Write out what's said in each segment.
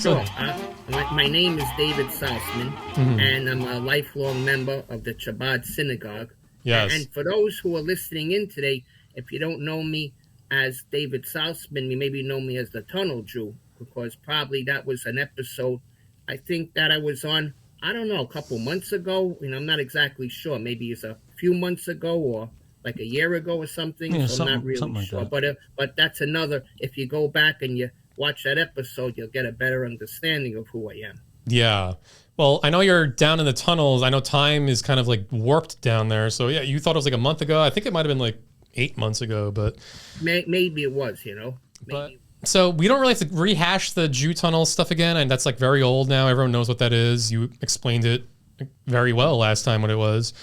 Sure. My name is David Saltzman, and I'm a lifelong member of the Chabad Synagogue. Yes. And for those who are listening in today, if you don't know me as David Saltzman, you maybe know me as the TunnelJew, because probably that was an episode, I think that I was on, I don't know, a couple months ago. I'm not exactly sure. Maybe it's a few months ago or like a year ago or something. Yeah, so I'm not really like sure. that. But that's another, if you go back and you watch that episode, you'll get a better understanding of who I am. Yeah. Well, I know you're down in the tunnels. I know time is kind of like warped down there. So yeah, you thought it was like a month ago. I think it might have been like 8 months ago, but maybe it was, Maybe. But so we don't really have to rehash the Jew tunnel stuff again, and that's like very old now. Everyone knows what that is. You explained it very well last time what it was.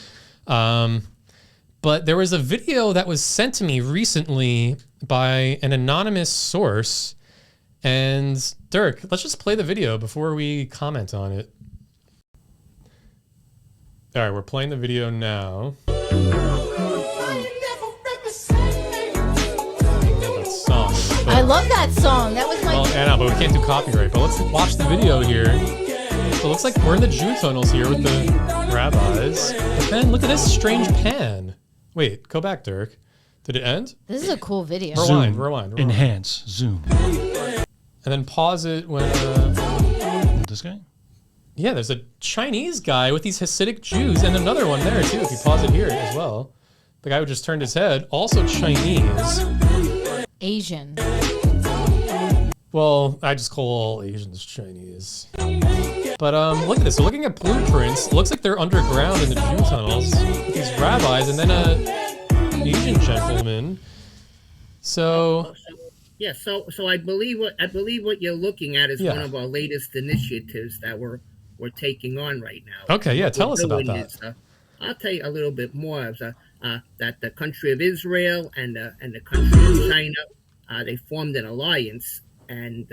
But there was a video that was sent to me recently by an anonymous source. And Dirk, let's just play the video before we comment on it. All right, we're playing the video now. I love that song. That was my... Well, I know, but we can't do copyright. But let's watch the video here. So it looks like we're in the Jew tunnels here with the rabbis. But then look at this strange pan. Wait, go back, Dirk. Did it end? This is a cool video. Rewind. Enhance. Zoom. And then pause it when... This guy? Yeah, there's a Chinese guy with these Hasidic Jews and another one there, too, if you pause it here as well. The guy who just turned his head, also Chinese. Asian. Well, I just call all Asians Chinese. But look at this. So looking at blueprints, it looks like they're underground in the Jew tunnels with these rabbis and then an Asian gentleman. So yeah, so I believe what you're looking at is one of our latest initiatives that we're taking on right now. Okay, yeah, tell us about that. Is, I'll tell you a little bit more of that the country of Israel and the country of China, they formed an alliance, and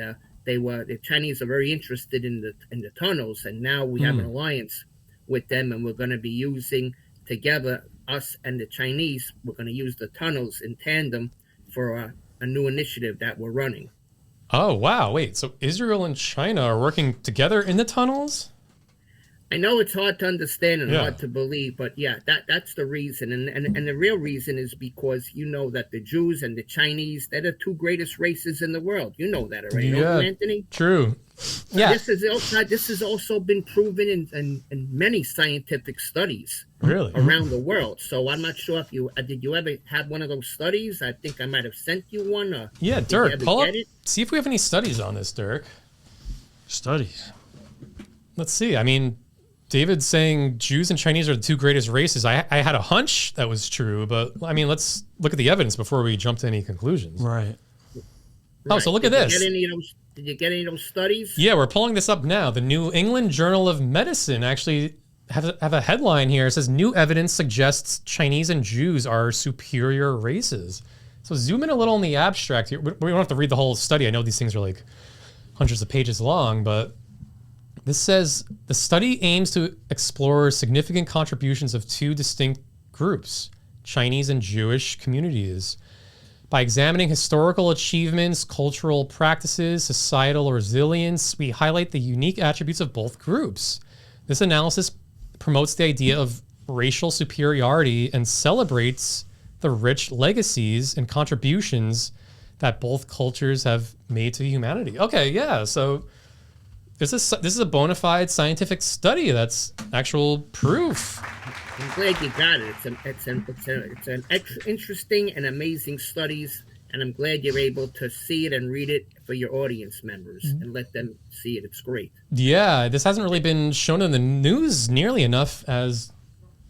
the Chinese are very interested in the tunnels, and now we have an alliance with them, and we're going to be using together, us and the Chinese, we're going to use the tunnels in tandem for a new initiative that we're running. Oh, wow. Wait, so Israel and China are working together in the tunnels? I know it's hard to understand and hard to believe, but yeah, that's the reason. And the real reason is because you know that the Jews and the Chinese, they're the two greatest races in the world. You know that already, don't you, Anthony? True. Yeah. This has also been proven in many scientific studies around the world. So I'm not sure if did you ever have one of those studies? I think I might have sent you one. Dirk, pull up. See if we have any studies on this, Dirk. Studies. Let's see. I mean, David's saying Jews and Chinese are the two greatest races. I had a hunch that was true, but I mean, let's look at the evidence before we jump to any conclusions. Right. Oh, so look at this. Did you get any of those studies? Yeah, we're pulling this up now. The New England Journal of Medicine actually have a headline here. It says, new evidence suggests Chinese and Jews are superior races. So zoom in a little in the abstract here. We don't have to read the whole study. I know these things are like hundreds of pages long, but this says the study aims to explore significant contributions of two distinct groups, Chinese and Jewish communities. By examining historical achievements, cultural practices, societal resilience, we highlight the unique attributes of both groups. This analysis promotes the idea of racial superiority and celebrates the rich legacies and contributions that both cultures have made to humanity. Okay, yeah, so this is a bona fide scientific study. That's actual proof. I'm glad you got it. It's an interesting and amazing studies, and I'm glad you're able to see it and read it for your audience members and let them see it. It's great. Yeah, this hasn't really been shown in the news nearly enough as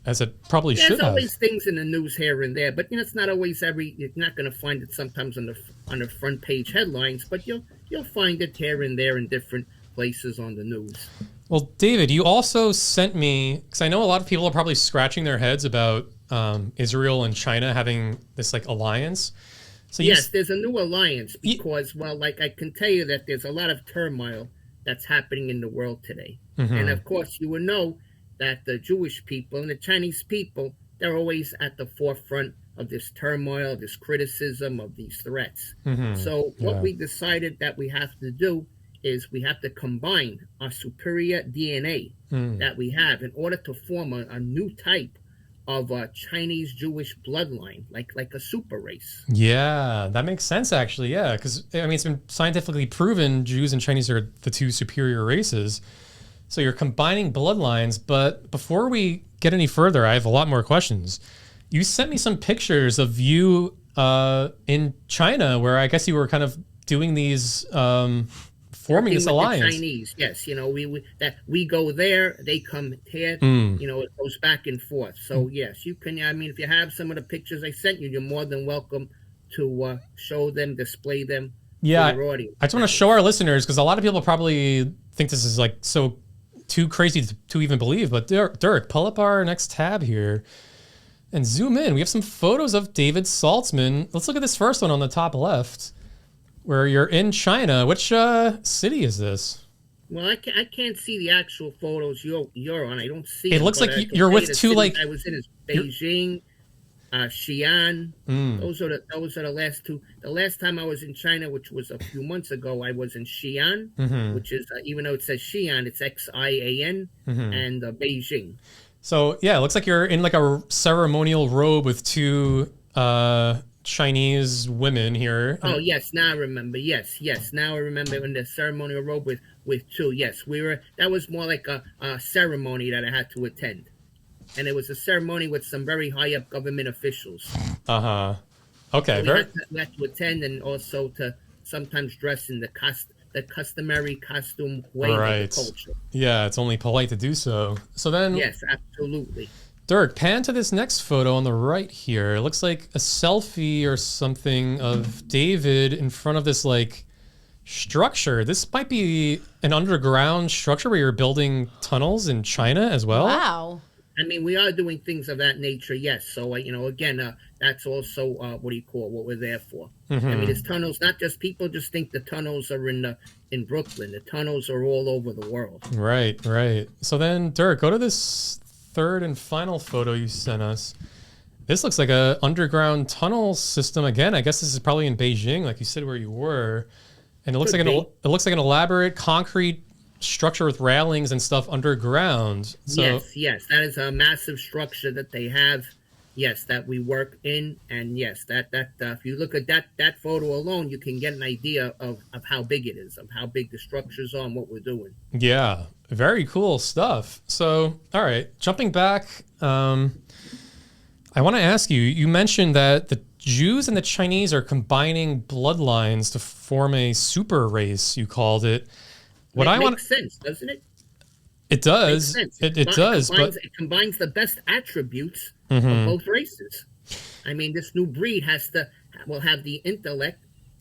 it probably should have. There's always things in the news here and there, but it's not always you're not going to find it sometimes on the front page headlines, but you'll find it here and there in different places on the news. Well, David, you also sent me, because I know a lot of people are probably scratching their heads about Israel and China having this like alliance. So yes, there's a new alliance because, I can tell you that there's a lot of turmoil that's happening in the world today. Mm-hmm. And of course, you will know that the Jewish people and the Chinese people, they're always at the forefront of this turmoil, this criticism, of these threats. Mm-hmm. So what we decided that we have to do is we have to combine our superior DNA that we have in order to form a new type of a Chinese Jewish bloodline, like a super race. Yeah, that makes sense actually. Yeah, because I mean, it's been scientifically proven Jews and Chinese are the two superior races. So you're combining bloodlines. But before we get any further, I have a lot more questions. You sent me some pictures of you in China, where I guess you were kind of doing these, forming this alliance. The Chinese, yes, we go there, they come here. It goes back and forth. So yes, you can. I mean, if you have some of the pictures I sent you, you're more than welcome to show them, display them. Yeah, to your audience. I just want to show our listeners, because a lot of people probably think this is like so too crazy to even believe. But Dirk, pull up our next tab here and zoom in. We have some photos of David Saltzman. Let's look at this first one on the top left, where you're in China. Which city is this? Well, I can't see the actual photos you're on. I don't see. It looks like you're with two I was in is Beijing, Xi'an. Those are the last two. The last time I was in China, which was a few months ago, I was in Xi'an, which is even though it says Xi'an, it's Xian, and Beijing. So yeah, it looks like you're in like a ceremonial robe with two Chinese women here. Oh yes, now I remember. Yes, now I remember in the ceremonial robe with two. Yes, that was more like a ceremony that I had to attend, and it was a ceremony with some very high up government officials. Okay. So we had to attend, and also to sometimes dress in the customary costume way of the culture. Yeah, it's only polite to do so. So then, yes, absolutely. Dirk, pan to this next photo on the right here. It looks like a selfie or something of David in front of this like structure. This might be an underground structure where you're building tunnels in China as well. Wow. I mean, we are doing things of that nature, yes. So, again, that's also what we're there for. I mean, there's tunnels. Not just people just think the tunnels are in Brooklyn. The tunnels are all over the world. Right. So then, Dirk, go to this third and final photo you sent us. This looks like a underground tunnel system again. I guess this is probably in Beijing, like you said, where you were. And it looks like an elaborate concrete structure with railings and stuff underground. So, yes, that is a massive structure that they have. Yes, that we work in, and yes, that if you look at that photo alone, you can get an idea of how big it is, of how big the structures are, and what we're doing. Yeah, very cool stuff. So, all right, jumping back, I want to ask you. You mentioned that the Jews and the Chinese are combining bloodlines to form a super race. You called it. Makes sense, doesn't it? It does. It does. It combines the best attributes of both races. I mean, this new breed will have the intellect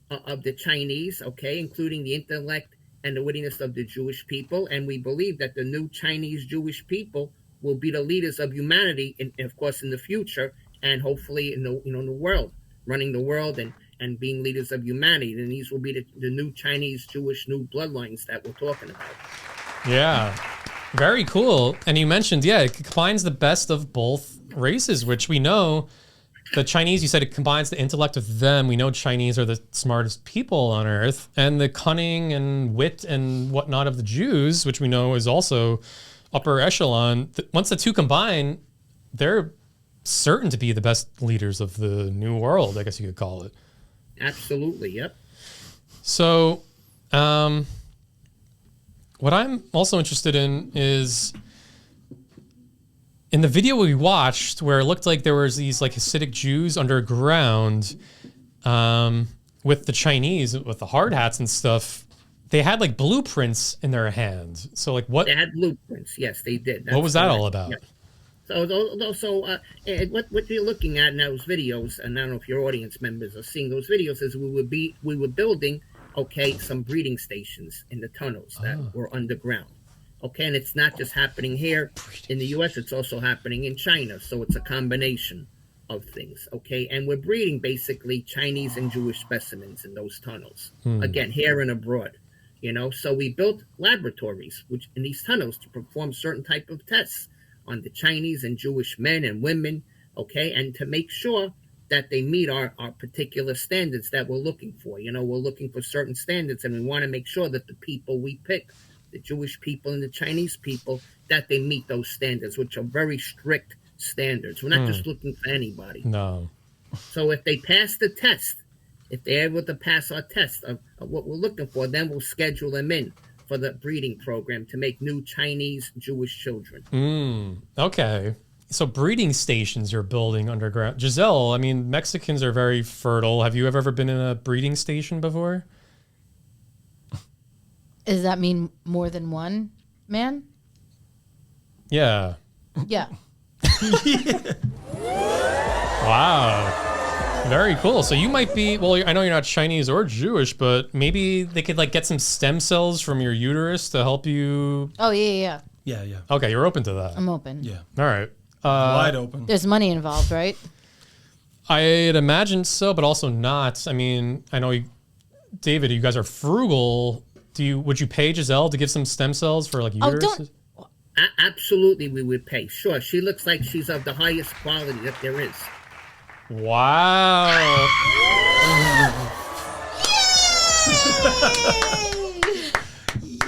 of the Chinese, including the intellect and the wittiness of the Jewish people. And we believe that the new Chinese Jewish people will be the leaders of humanity, of course, in the future, and hopefully in the world, running the world and being leaders of humanity. And these will be the new Chinese Jewish new bloodlines that we're talking about. Yeah, very cool. And you mentioned, it combines the best of both races, which we know the Chinese, you said it combines the intellect of them. We know Chinese are the smartest people on earth, and the cunning and wit and whatnot of the Jews, which we know is also upper echelon. Once the two combine, they're certain to be the best leaders of the new world, I guess you could call it. Absolutely, yep. So, what I'm also interested in is in the video we watched where it looked like there was these like Hasidic Jews underground with the Chinese, with the hard hats and stuff. They had like blueprints in their hands. So like what? They had blueprints, yes, they did. What was that all about? Yeah. So what you're looking at in those videos, and I don't know if your audience members are seeing those videos, is we were building, some breeding stations in the tunnels that were underground. And it's not just happening here in the U.S., it's also happening in China. So it's a combination of things, and we're breeding basically Chinese and Jewish specimens in those tunnels, again, here and abroad. So we built laboratories which in these tunnels to perform certain type of tests on the Chinese and Jewish men and women, and to make sure that they meet our particular standards that we're looking for. You know, we're looking for certain standards, and we want to make sure that the people we pick, the Jewish people and the Chinese people, that they meet those standards, which are very strict standards. We're not just looking for anybody. No. So if they pass the test, if they're able to pass our test of what we're looking for, then we'll schedule them in for the breeding program to make new Chinese Jewish children. Okay. So breeding stations you're building underground. Giselle, I mean, Mexicans are very fertile. Have you ever been in a breeding station before? Does that mean more than one man? Yeah. Yeah. Wow. Very cool. So you might be, well, I know you're not Chinese or Jewish, but maybe they could like get some stem cells from your uterus to help you. Oh, yeah. Yeah, yeah. Okay, you're open to that. I'm open. Yeah. All right. Wide open. There's money involved, right? I'd imagine so, but also not. I mean, I know, David, you guys are frugal. Would you pay Giselle to give some stem cells for like uterus? Absolutely, we would pay. Sure, she looks like she's of the highest quality that there is. Wow.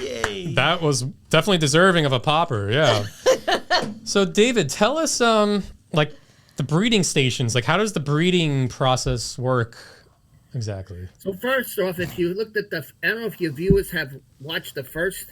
Yay. That was definitely deserving of a popper, yeah. So David, tell us like the breeding stations, like how does the breeding process work exactly? So first off, if you looked at I don't know if your viewers have watched the first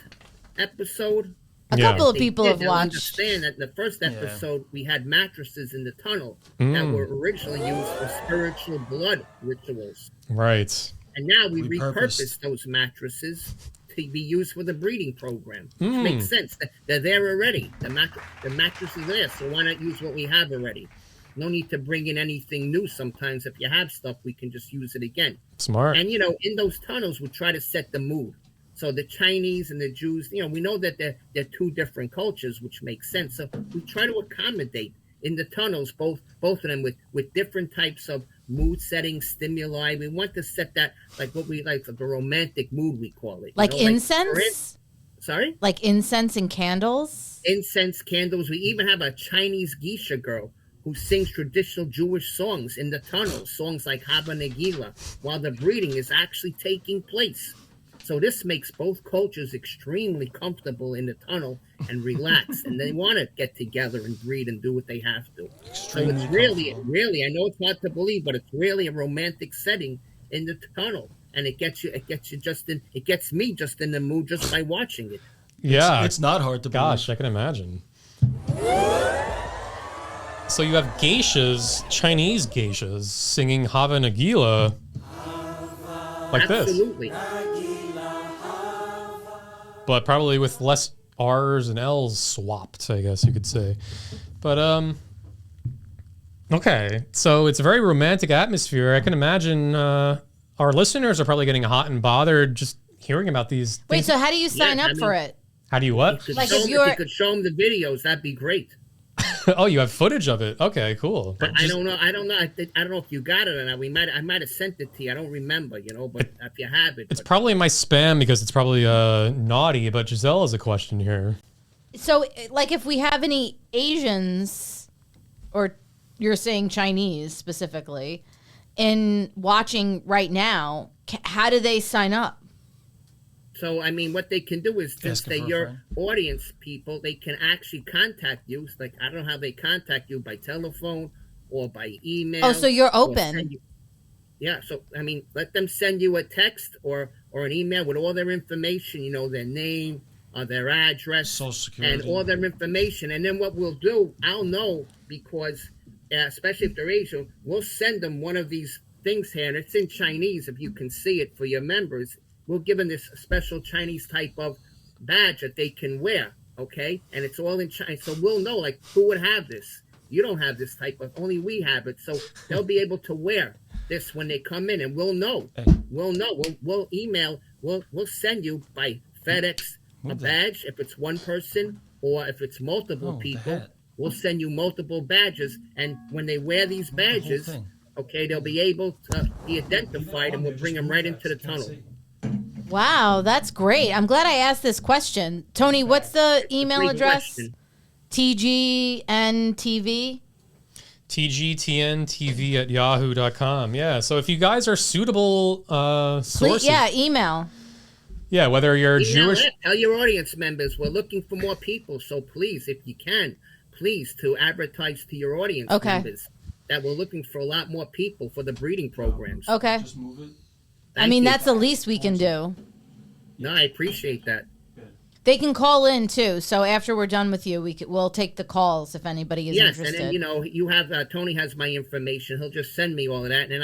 episode. A couple of people have they'll watched. Understand that in the first episode we had mattresses in the tunnel that were originally used for spiritual blood rituals. Right. And now we repurposed those mattresses to be used for the breeding program. Which makes sense. They're there already. The mattress is there, so why not use what we have already? No need to bring in anything new. Sometimes if you have stuff, we can just use it again. Smart. And, you know, in those tunnels, we try to set the mood. So the Chinese and the Jews, you know, we know that they're two different cultures, which makes sense. So we try to accommodate in the tunnels, both of them with different types of mood setting stimuli. We want to set that, like what we like, the romantic mood, we call it. Like incense? Sorry? Like incense and candles? Incense, candles. We even have a Chinese geisha girl who sings traditional Jewish songs in the tunnels, songs like Haba Nagila, while the breeding is actually taking place. So this makes both cultures extremely comfortable in the tunnel and relaxed, and they want to get together and breed and do what they have to. So it's really, I know it's hard to believe, but it's really a romantic setting in the tunnel, and it gets me just in the mood just by watching it. Yeah. It's not hard to believe. Gosh, I can imagine. So you have geishas, Chinese geishas, singing Hava Nagila like Absolutely. this. But probably with less R's and L's swapped, I guess you could say. But, okay. So it's a very romantic atmosphere. I can imagine our listeners are probably getting hot and bothered just hearing about these Wait, things. so how do you sign up for it? How do you what? Like If you could show them the videos, that'd be great. Oh, you have footage of it. Okay, cool. But I don't know. I don't know if you got it or not. I might have sent it to you. I don't remember, you know. But if you have it, it's probably in my spam because it's probably naughty. But Giselle has a question here. So, like, if we have any Asians, or you're saying Chinese specifically, in watching right now, how do they sign up? So, I mean, what they can do is, since they're your audience people, they can actually contact you. Like, I don't know how they contact you, by telephone or by email. Oh, so you're open. Yeah, so, I mean, let them send you a text or an email with all their information, you know, their name, their address, Social Security, and all their information. And then what we'll do, I'll know, because, especially if they're Asian, we'll send them one of these things here, and it's in Chinese, if you can see it for your members. We'll give them this special Chinese type of badge that they can wear, okay? And it's all in Chinese. So we'll know, like, who would have this? You don't have this type of, only we have it. So they'll be able to wear this when they come in, and we'll know. We'll know. We'll email. We'll send you by FedEx a badge if it's one person, or if it's multiple people. We'll send you multiple badges, and when they wear these badges, okay, they'll be able to be identified, and we'll bring them right into the tunnel. Wow, that's great. I'm glad I asked this question. Tony, what's the email address? TGNTV? tgtntv@yahoo.com. Yeah. So if you guys are suitable sources, Please, yeah, email. yeah, whether you're Jewish, Tell your audience members we're looking for more people. So please, if you can, please to advertise to your audience members that we're looking for a lot more people for the breeding programs. Okay. Just move it. I mean, that's the least we can do. No, I appreciate that. They can call in too. So after we're done with you, we'll take the calls if anybody is interested. Yes, and then you have Tony has my information. He'll just send me all of that, and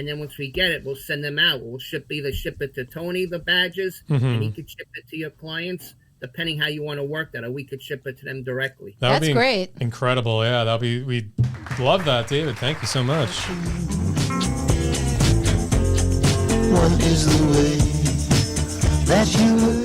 then once we get it, we'll send them out. We'll either ship it to Tony, the badges, and he could ship it to your clients, depending how you want to work that, or we could ship it to them directly. That's great. Incredible. Yeah, we'd love that, David. Thank you so much. One is the way that you